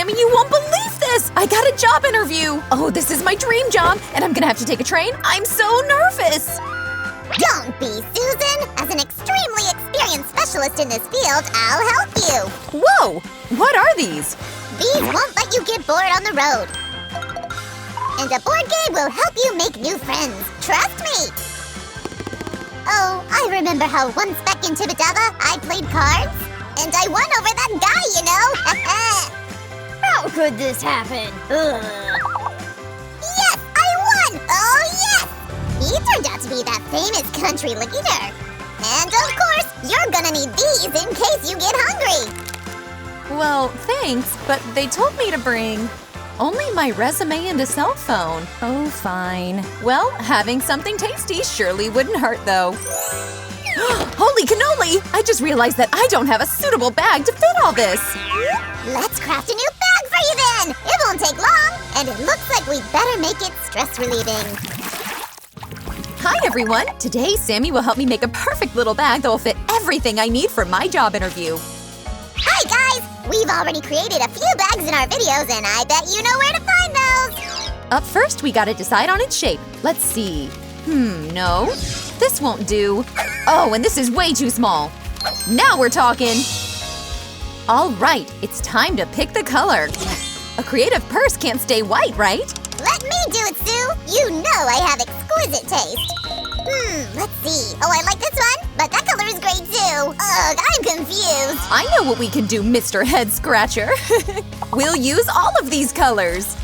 Sammy, you won't believe this! I got a job interview! Oh, this is my dream job, and I'm gonna have to take a train. I'm so nervous! Don't be, Susan! As an extremely experienced specialist in this field, I'll help you! Whoa! What are these? These won't let you get bored on the road. And a board game will help you make new friends. Trust me! Oh, I remember how once back in Tibidaba, I played cards? And I won over that guy, you know? How could this happen? Ugh. Yes, I won! Oh, yes! He turned out to be that famous country leader. And of course, you're gonna need these in case you get hungry. Well, thanks, but they told me to bring only my resume and a cell phone. Oh, fine. Well, having something tasty surely wouldn't hurt, though. Holy cannoli! I just realized that I don't have a suitable bag to fit all this. Let's craft a new bag for you then! It won't take long, and it looks like we'd better make it stress-relieving. Hi, everyone! Today, Sammy will help me make a perfect little bag that will fit everything I need for my job interview. Hi, guys! We've already created a few bags in our videos, and I bet you know where to find those! Up first, we gotta decide on its shape. Let's see. No. This won't do. Oh, and this is way too small. Now we're talking! All right, it's time to pick the color. A creative purse can't stay white, right? Let me do it, Sue! You know I have exquisite taste! Let's see. Oh, I like this one, but that color is great too! Ugh, I'm confused! I know what we can do, Mr. Head Scratcher! We'll use all of these colors!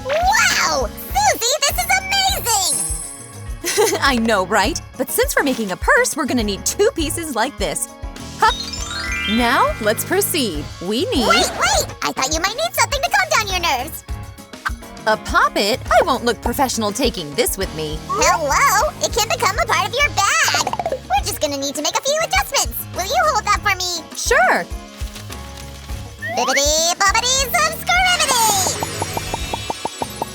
Wow! Susie, this is amazing! I know, right? But since we're making a purse, we're gonna need 2 pieces like this. Hup! Now, let's proceed. We need… Wait! I thought you might need something to calm down your nerves! a poppet. I won't look professional taking this with me. Hello! It can become a part of your bag! We're just gonna need to make a few adjustments. Will you hold that for me? Sure! Bibbidi-bobbidi-subscribidi!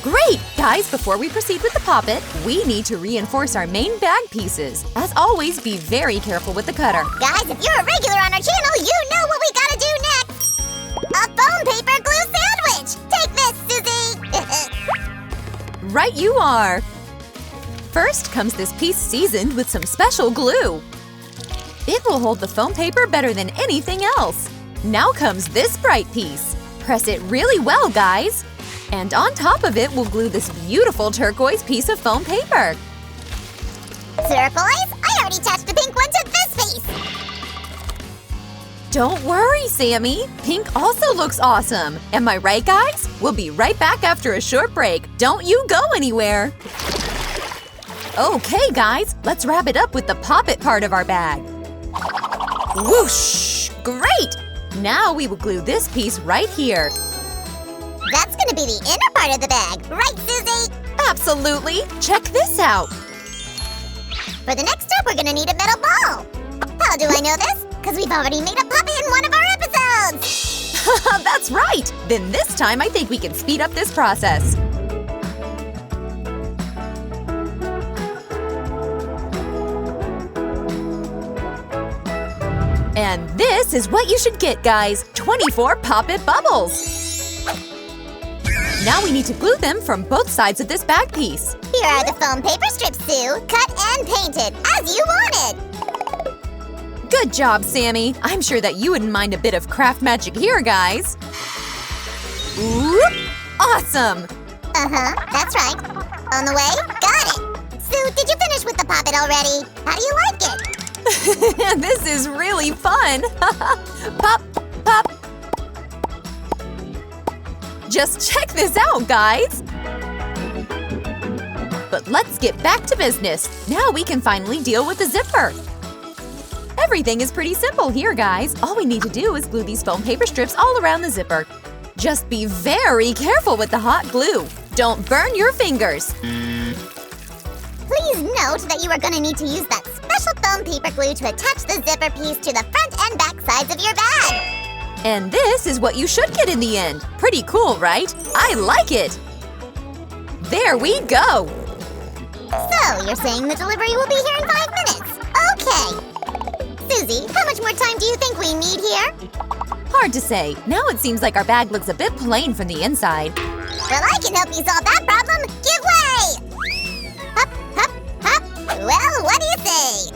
Great! Guys, before we proceed with the poppet, we need to reinforce our main bag pieces. As always, be very careful with the cutter. Guys, if you're a regular on our channel, you know what we gotta do next! A foam paper glue sandwich! Take this, Susie! Right you are! First comes this piece seasoned with some special glue. It will hold the foam paper better than anything else. Now comes this bright piece. Press it really well, guys. And on top of it, we'll glue this beautiful turquoise piece of foam paper. Turquoise? I already attached the pink one to this piece! Don't worry, Sammy. Pink also looks awesome. Am I right, guys? We'll be right back after a short break. Don't you go anywhere. Okay, guys, let's wrap it up with the poppet part of our bag. Whoosh! Great! Now we will glue this piece right here. That's gonna be the inner part of the bag, right, Susie? Absolutely! Check this out! For the next step, we're gonna need a metal ball. How do I know this? Because we've already made a puppet in one of our episodes! That's right! Then this time I think we can speed up this process. And this is what you should get, guys! 24 poppet bubbles! Now we need to glue them from both sides of this bag piece. Here are the foam paper strips, Sue, cut and painted, as you wanted! Good job, Sammy! I'm sure that you wouldn't mind a bit of craft magic here, guys! Oop! Awesome! That's right. On the way? Got it! Sue, did you finish with the poppet already? How do you like it? This is really fun! Pop! Pop! Just check this out, guys! But let's get back to business. Now we can finally deal with the zipper. Everything is pretty simple here, guys. All we need to do is glue these foam paper strips all around the zipper. Just be very careful with the hot glue. Don't burn your fingers. Please note that you are going to need to use that special foam paper glue to attach the zipper piece to the front and back sides of your bag. And this is what you should get in the end. Pretty cool, right? I like it! There we go! So, you're saying the delivery will be here in 5 minutes? more time do you think we need here? Hard to say. Now it seems like our bag looks a bit plain from the inside. Well, I can help you solve that problem. Give way! Hup, hup, hup. Well, what do you say?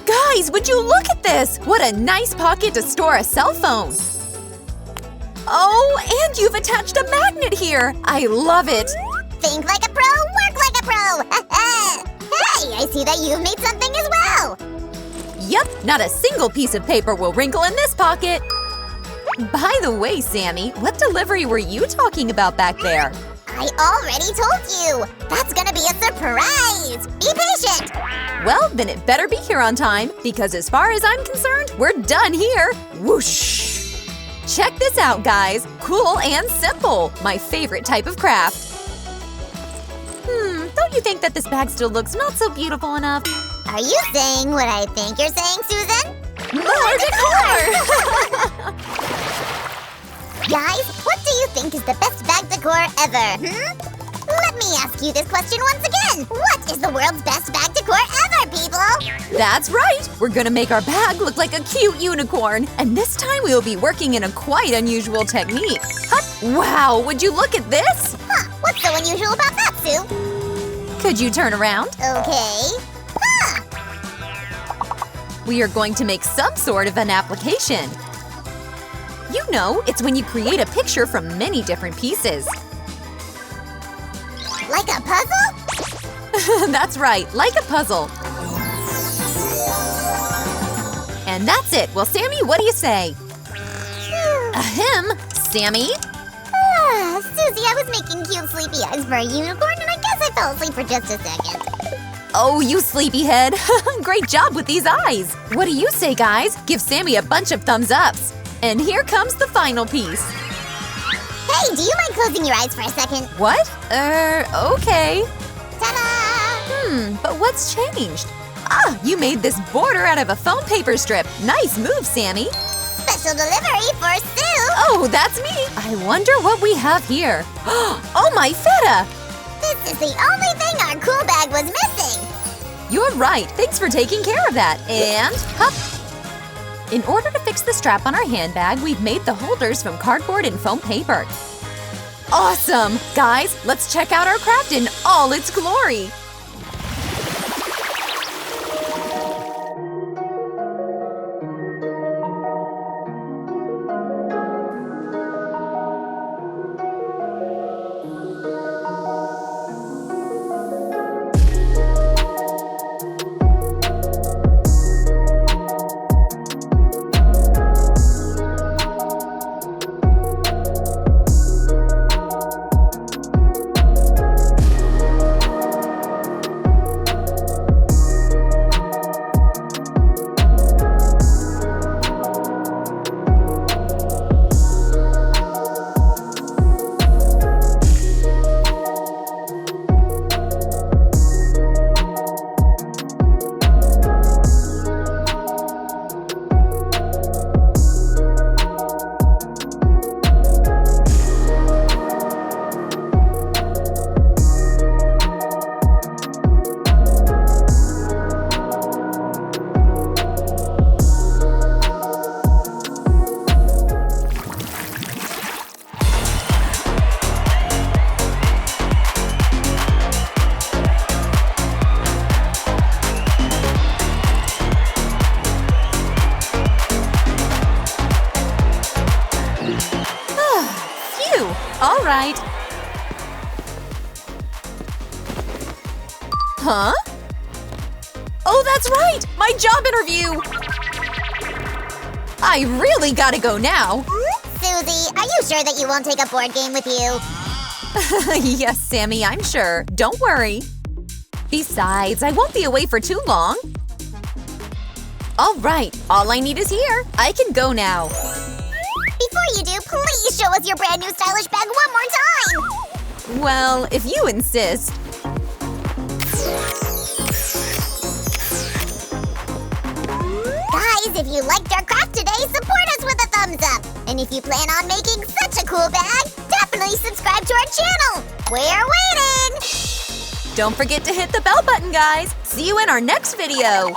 Guys, would you look at this? What a nice pocket to store a cell phone. Oh, and you've attached a magnet here. I love it. Think like a pro, work like a pro. Hey, I see that you've made something as well. Yep, not a single piece of paper will wrinkle in this pocket. By the way, Sammy, what delivery were you talking about back there? I already told you. That's gonna be a surprise. Be patient. Well, then it better be here on time, because as far as I'm concerned, we're done here. Whoosh! Check this out, guys. Cool and simple. My favorite type of craft. Don't you think that this bag still looks not so beautiful enough? Are you saying what I think you're saying, Susan? More decor! Guys, what do you think is the best bag decor ever, Let me ask you this question once again. What is the world's best bag decor ever, people? That's right! We're gonna make our bag look like a cute unicorn. And this time we will be working in a quite unusual technique. Huh? Wow, would you look at this? Huh, what's so unusual about that, Sue? Could you turn around? Okay. Huh! We are going to make some sort of an application. You know, it's when you create a picture from many different pieces. Like a puzzle? That's right, like a puzzle. And that's it. Well, Sammy, what do you say? Ahem, Sammy? Susie, I was making cute sleepy eyes for a unicorn, and I guess I fell asleep for just a second. Oh, you sleepyhead. Great job with these eyes. What do you say, guys? Give Sammy a bunch of thumbs ups. And here comes the final piece. Hey, do you mind closing your eyes for a second? What? Okay. Ta-da! But what's changed? Ah, you made this border out of a foam paper strip. Nice move, Sammy. Special delivery for Sue! Oh, that's me. I wonder what we have here. Oh, my feta! This is the only thing our cool bag was missing! You're right. Thanks for taking care of that. And hup. In order to fix the strap on our handbag, we've made the holders from cardboard and foam paper. Awesome! Guys, let's check out our craft in all its glory! All right. Huh? Oh, that's right! My job interview! I really gotta go now. Susie, are you sure that you won't take a board game with you? Yes, Sammy, I'm sure. Don't worry. Besides, I won't be away for too long. All right, all I need is here. I can go now. Before you do, please show us your brand new stylish bag one more time! Well, if you insist. Guys, if you liked our craft today, support us with a thumbs up! And if you plan on making such a cool bag, definitely subscribe to our channel! We're waiting! Don't forget to hit the bell button, guys. See you in our next video.